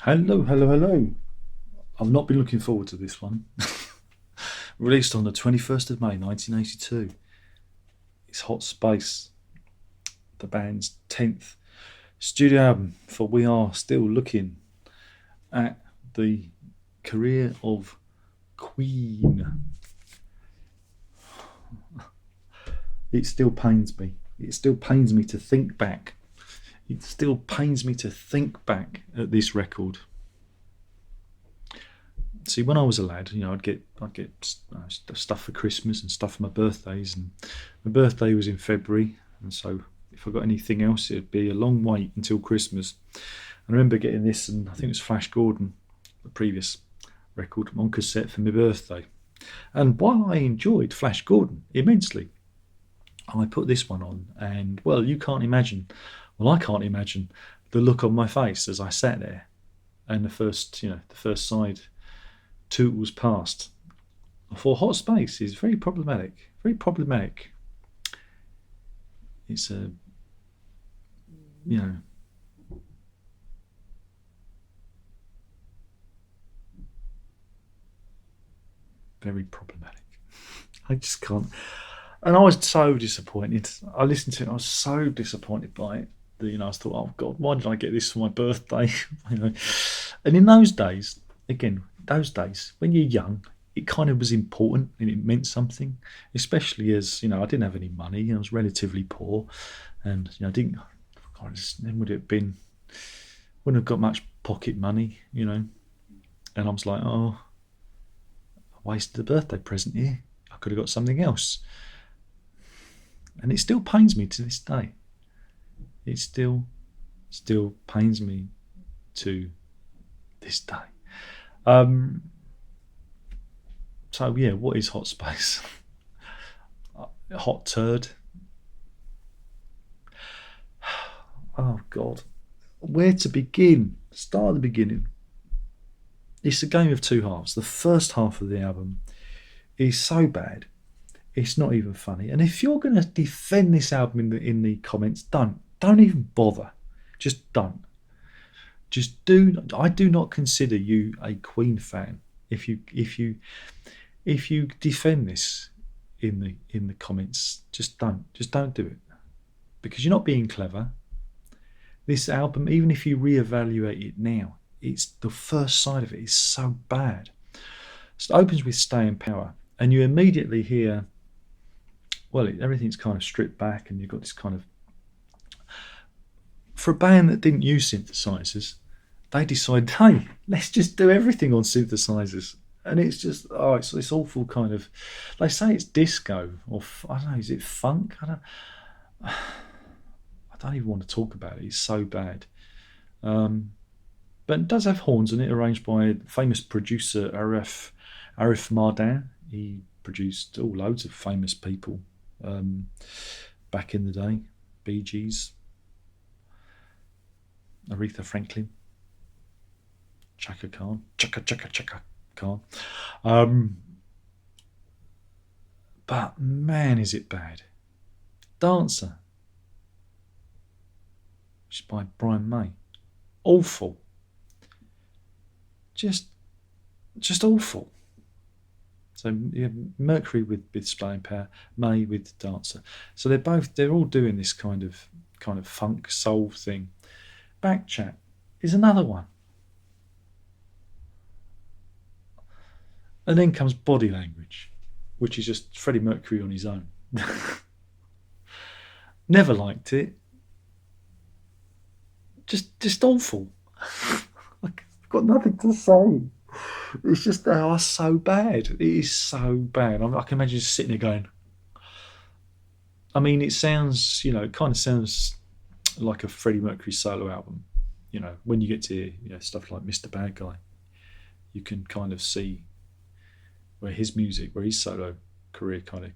Hello, hello, hello. I've not been looking forward to this one. Released on the 21st of May 1982. It's Hot Space, the band's 10th studio album, for we are still looking at the career of Queen. It still pains me. It still pains me to think back. It still pains me to think back at this record. See, when I was a lad, I'd get stuff for Christmas and stuff for my birthdays, and my birthday was in February, and so if I got anything else, it'd be a long wait until Christmas. And I remember getting this, and I think it was Flash Gordon, the previous record, on cassette for my birthday. And while I enjoyed Flash Gordon immensely, I put this one on, and well, I can't imagine the look on my face as I sat there, and the first side two was passed. For Hot Space is very problematic. Very problematic. It's very problematic. I just can't. And I was so disappointed. I listened to it. I was so disappointed by it that I thought, oh God, why did I get this for my birthday? And in those days, when you're young, it kind of was important and it meant something. Especially as I didn't have any money. I was relatively poor, and I didn't. Then would it have been? Wouldn't have got much pocket money, And I was like, oh, I wasted a birthday present here. I could have got something else. And it still pains me to this day. It still pains me to this day. So yeah, what is Hot Space? Hot turd. Oh God, where to begin? Start at the beginning. It's a game of two halves. The first half of the album is so bad, it's not even funny. And if you're going to defend this album in the comments, don't even bother. Just don't. Just do. I do not consider you a Queen fan if you defend this in the comments. Just don't do it, because you're not being clever. This album, even if you reevaluate it now, it's the first side of it is so bad. So it opens with Stay in Power, and you immediately hear, well, everything's kind of stripped back, and you've got this kind of, for a band that didn't use synthesizers, they decided, hey, let's just do everything on synthesizers. And it's just, it's this awful kind of, they say it's disco, or I don't know, is it funk? I don't even want to talk about it. It's so bad. But it does have horns in it, arranged by famous producer Arif Mardin. He produced loads of famous people back in the day. Bee Gees, Aretha Franklin, Chaka Khan. But man, is it bad. Dancer, which is by Brian May. Awful. Just awful. So you have Mercury with Stay in Power, May with Dancer. So they're all doing this kind of funk soul thing. Back Chat is another one. And then comes Body Language, which is just Freddie Mercury on his own. Never liked it. Just awful. I've got nothing to say. It's just, they are so bad. It is so bad. I can imagine just sitting there going, I mean, it sounds, it kind of sounds like a Freddie Mercury solo album. When you get to stuff like Mr. Bad Guy, you can kind of see where his solo career kind of,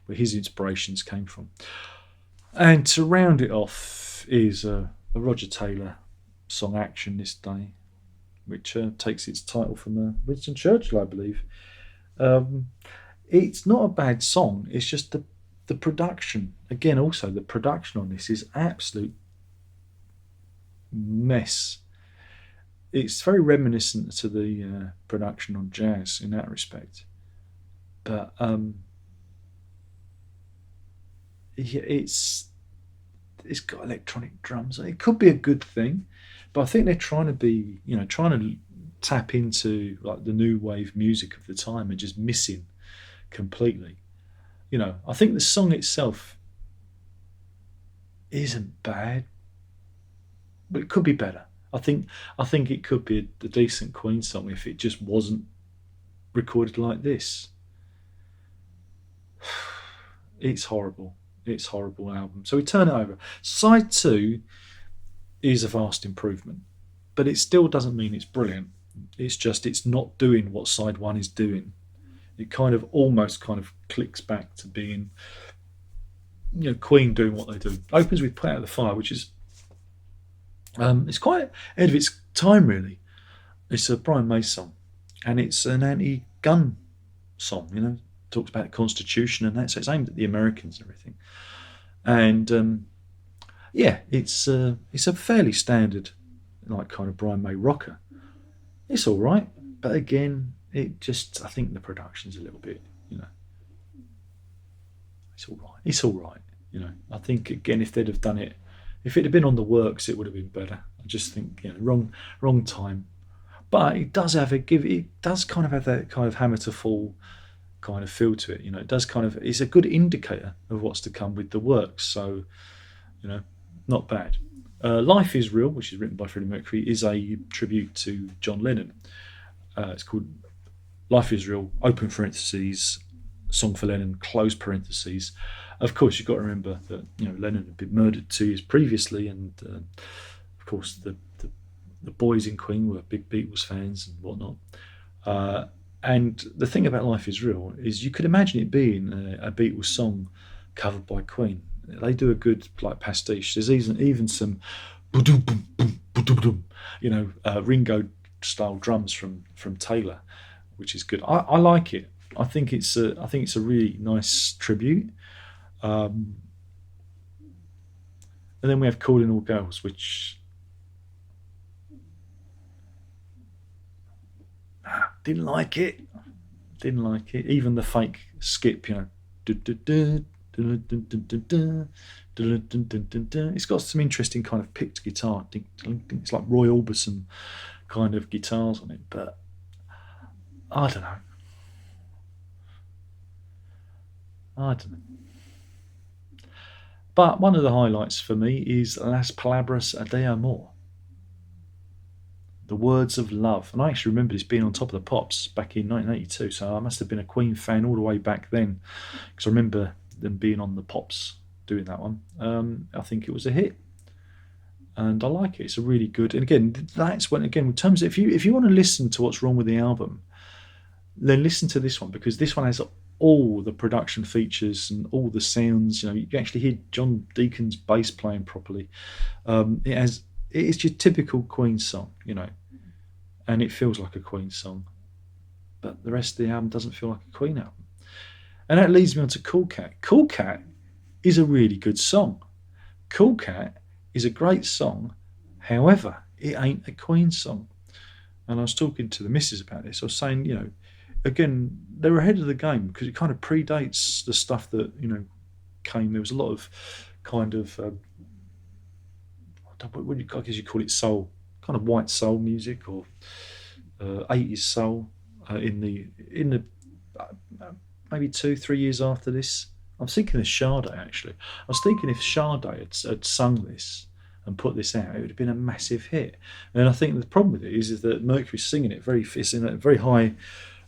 where his inspirations came from. And to round it off is a Roger Taylor song, Action This Day, which takes its title from Winston Churchill, I believe. It's not a bad song. It's just the production. Again, also the production on this is absolute mess. it's very reminiscent to the production on jazz in that respect. But yeah, it's got electronic drums. It could be a good thing, but I think they're trying to be, trying to tap into like the new wave music of the time and just missing completely. I think the song itself isn't bad, but it could be better. I think it could be a decent Queen song if it just wasn't recorded like this. It's horrible. It's a horrible album. So we turn it over. Side two is a vast improvement, but it still doesn't mean it's brilliant. It's just it's not doing what side one is doing. It kind of almost kind of clicks back to being, Queen doing what they do. Opens with "Put Out the Fire," which is it's quite ahead of its time really. It's a Brian May song, and it's an anti-gun song. Talks about the Constitution and that, so it's aimed at the Americans and everything. And yeah, it's a fairly standard like kind of Brian May rocker. It's all right, but again, I think the production's a little bit, it's all right. It's all right. I think again, if they'd have done it, if it had been on the works, it would have been better. I just think wrong time. But it does have a give. It does kind of have that kind of hammer to fall kind of feel to it. It does kind of. It's a good indicator of what's to come with the works. So, not bad. Life is Real, which is written by Freddie Mercury, is a tribute to John Lennon. It's called Life is Real, open parentheses, song for Lennon, close parentheses. Of course, you've got to remember that Lennon had been murdered 2 years previously, and of course the boys in Queen were big Beatles fans and whatnot. And the thing about Life is Real is you could imagine it being a Beatles song covered by Queen. They do a good like pastiche. There's even some Ringo style drums from Taylor, which is good. I like it. I think it's a really nice tribute. And then we have Calling All Girls, which didn't like it. Didn't like it. Even the fake skip, it's got some interesting kind of picked guitar. It's like Roy Orbison kind of guitars on it, but I don't know. I don't know. But one of the highlights for me is Las Palabras de Amor, the words of love. And I actually remember this being on Top of the Pops back in 1982, so I must have been a Queen fan all the way back then, because I remember them being on the Pops doing that one. I think it was a hit, and I like it. It's a really good. And again, that's when in terms of if you want to listen to what's wrong with the album, then listen to this one, because this one has all the production features and all the sounds. You can actually hear John Deacon's bass playing properly. It's your typical Queen song, and it feels like a Queen song, but the rest of the album doesn't feel like a Queen album. And that leads me on to Cool Cat. Cool Cat is a really good song. Cool Cat is a great song. However, it ain't a Queen song. And I was talking to the missus about this. I was saying, again, they were ahead of the game because it kind of predates the stuff that, came. There was a lot of kind of, what do I guess you call it, soul, kind of white soul music or 80s soul in the maybe 2-3 years after this. I was thinking of Sade actually. I was thinking if Sade had sung this and put this out, it would have been a massive hit. And I think the problem with it is that Mercury's singing it it's in a very high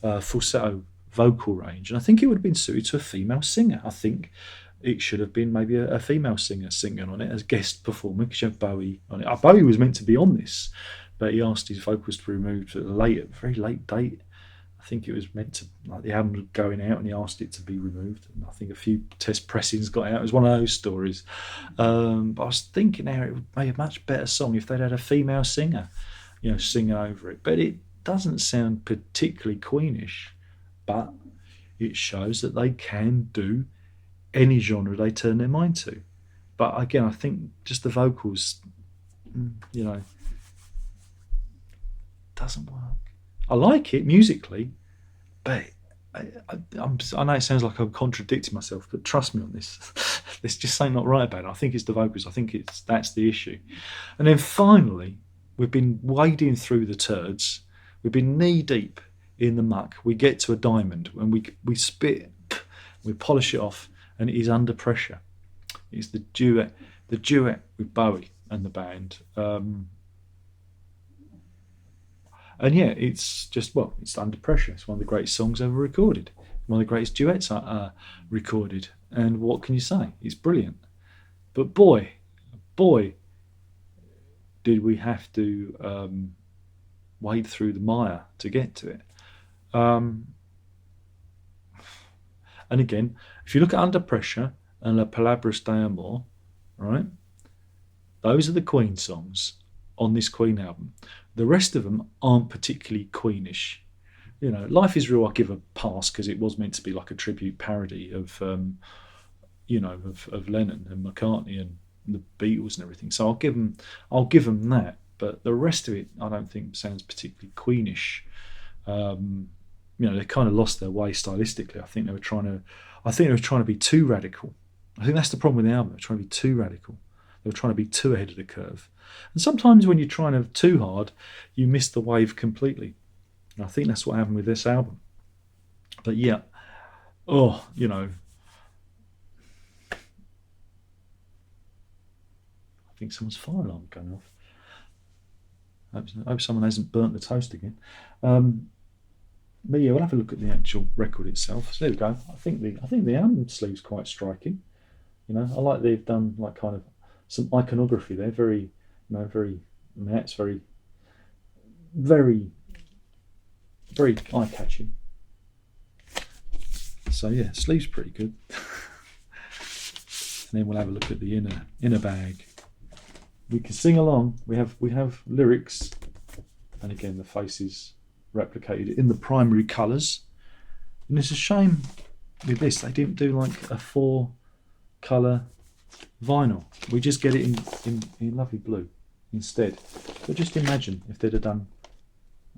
falsetto vocal range, and I think it would have been suited to a female singer. I think it should have been maybe a female singer singing on it as guest performer, because you have Bowie on it. Bowie was meant to be on this, but he asked his vocals to be removed at a very late date. I think it was meant to, like the album was going out and he asked it to be removed. And I think a few test pressings got out. It was one of those stories. But I was thinking now it would be a much better song if they'd had a female singer, singing over it. But it doesn't sound particularly Queenish, but it shows that they can do any genre they turn their mind to. But again, I think just the vocals, doesn't work. I like it musically, but I know it sounds like I'm contradicting myself, but trust me on this. There's just something not right about it. I think it's the vocals. I think that's the issue. And then finally, we've been wading through the turds. We've been knee deep in the muck. We get to a diamond and we spit, we polish it off, and it is Under Pressure. It's the duet with Bowie and the band. And yeah, it's just, well, it's Under Pressure. It's one of the greatest songs ever recorded. One of the greatest duets recorded. And what can you say? It's brilliant. But boy, did we have to wade through the mire to get to it. And again, if you look at Under Pressure and La Palabras de Amor, right? Those are the Queen songs on this Queen album. The rest of them aren't particularly Queenish. You know, Life Is Real I give a pass because it was meant to be like a tribute parody of, of Lennon and McCartney and the Beatles and everything. So I'll give them that. But the rest of it, I don't think sounds particularly Queenish. They kind of lost their way stylistically. I think they were trying to be too radical. I think that's the problem with the album. They're trying to be too radical. They were trying to be too ahead of the curve. And sometimes when you're trying to too hard, you miss the wave completely. And I think that's what happened with this album. But yeah, I think someone's fire alarm going off. I hope someone hasn't burnt the toast again. But yeah, we'll have a look at the actual record itself. So there we go. I think the album sleeve's quite striking. I like they've done like kind of some iconography there. Very, it's very, very, very eye-catching. So yeah, sleeve's pretty good. And then we'll have a look at the inner bag. We can sing along. We have lyrics, and again the faces replicated in the primary colours. And it's a shame with this they didn't do like a 4-colour vinyl. We just get it in lovely blue instead. But just imagine if they'd have done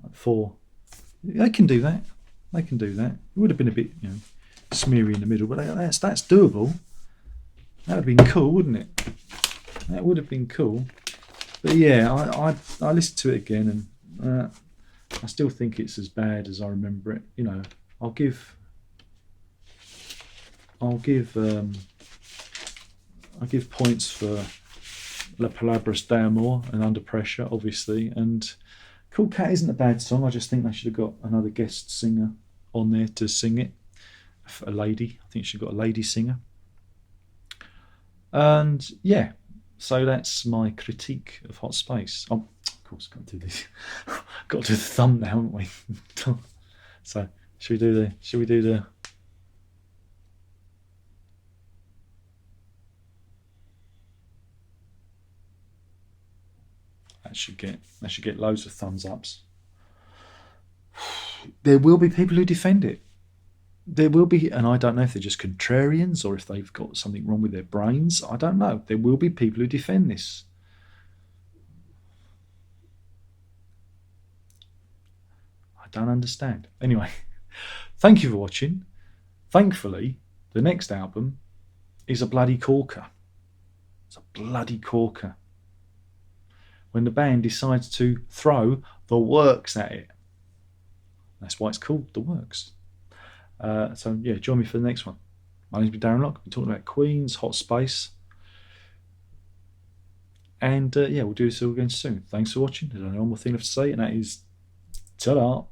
like 4. They can do that. It would have been a bit smeary in the middle, but that's doable. That would have been cool, wouldn't it? That would have been cool. But yeah, I listened to it again, and I still think it's as bad as I remember it. I'll give points for La Palabras de Amor and Under Pressure, obviously. And Cool Cat isn't a bad song. I just think they should have got another guest singer on there to sing it. A lady. I think she got a lady singer. And yeah, so that's my critique of Hot Space. Oh, of course, got to do this. Got to do the thumbnail, haven't we? So should we do the That should get loads of thumbs ups. There will be people who defend it. There will be, and I don't know if they're just contrarians or if they've got something wrong with their brains. I don't know. There will be people who defend this. I don't understand. Anyway, thank you for watching. Thankfully, the next album is a bloody corker. It's a bloody corker. When the band decides to throw the works at it. That's why it's called The Works. So yeah, join me for the next one. My name's Darren Locke. We're talking about Queen's Hot Space. And yeah, we'll do this all again soon. Thanks for watching. There's only one more thing left to say, and that is ta-da.